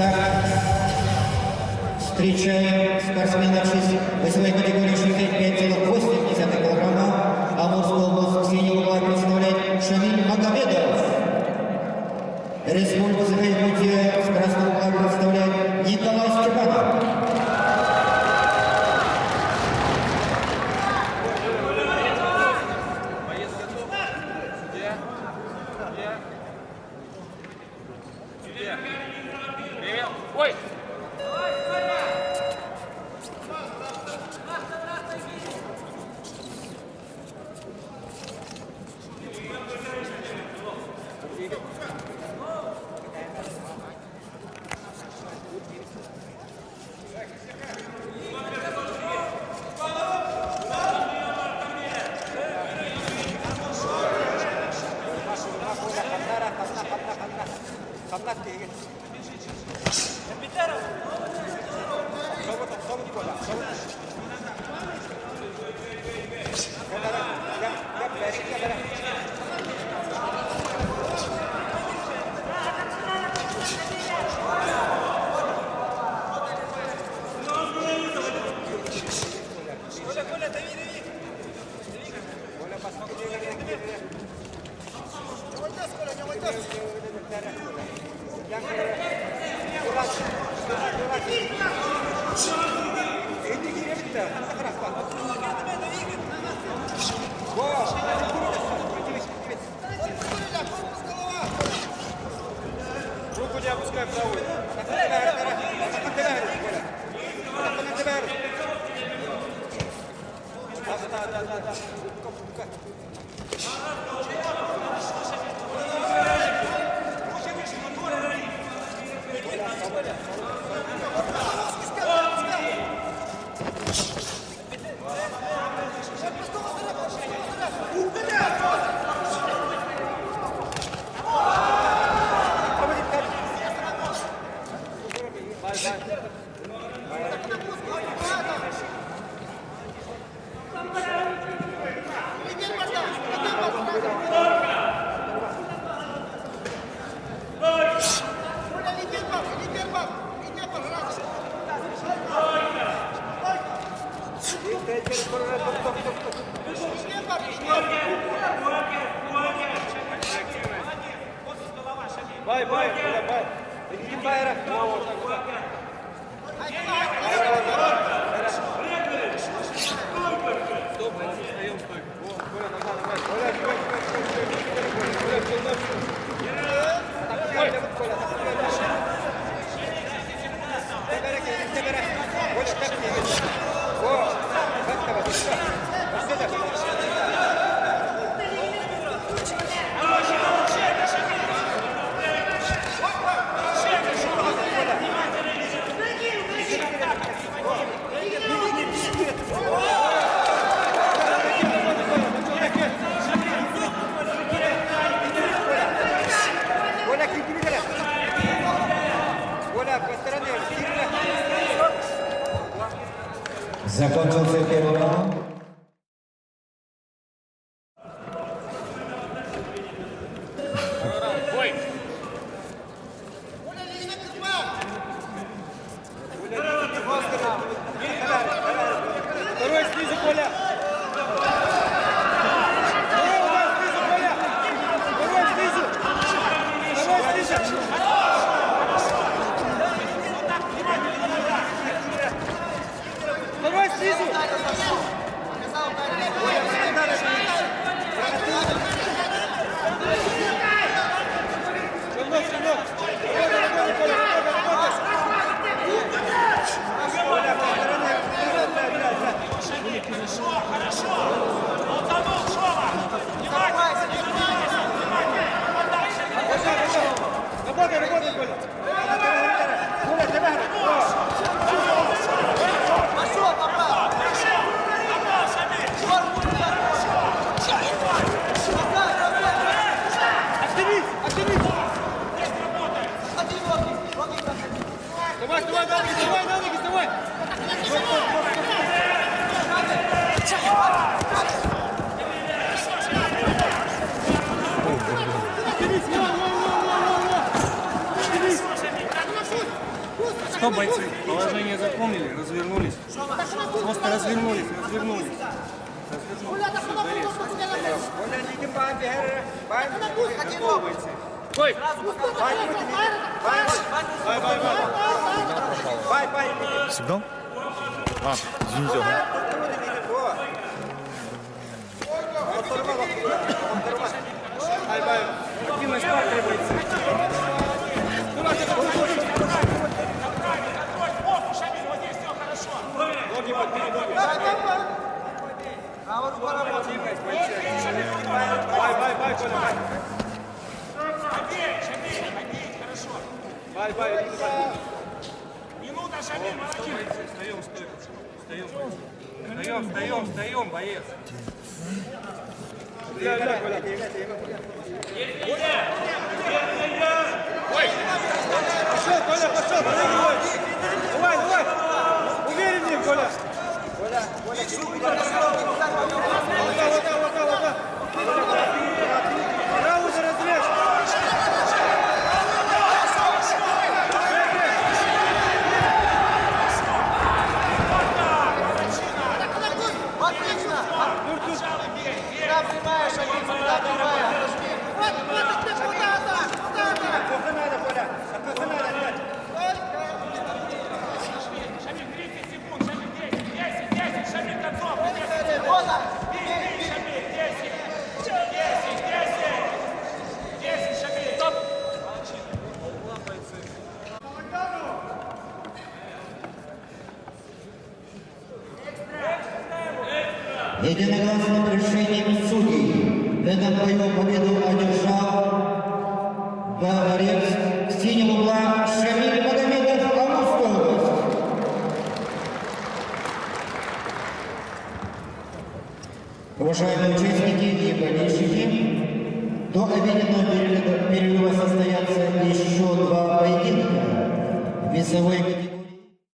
Итак, встречаем спортсменов весовой категории 65,8 килограмма. Амурскую область синего угла представляет Шамиль Магомедов. Республику Якутия с красного угла представляет Николай Степанов. Ой! Руку не опускай правую. Да. Бай. Иди байра. Закончился первый раунд. Ой! Второй снизу, Коля! Давай снизу! Работай, Коля! Пошел, Что, бойцы? Положение запомнили, развернулись. Просто развернулись. Стой! Бай! Сигнал? А, извините. Активность партии, бойцы. Ноги подбери, ноги. Активность, бойцы. Бай, Коля, бай. Бай. Минута, Шамиль, молодец. Встаем, боец. Пошел, давай. Увереннее, Коля. Правую же разрежь. Единогласным решением судей в этом бою победу одержал борец с синего угла Шамиль Магомедов, Амурская область. Уважаемые участники и болельщики, до обеденного перерыва состоятся еще два поединка в весовой категории.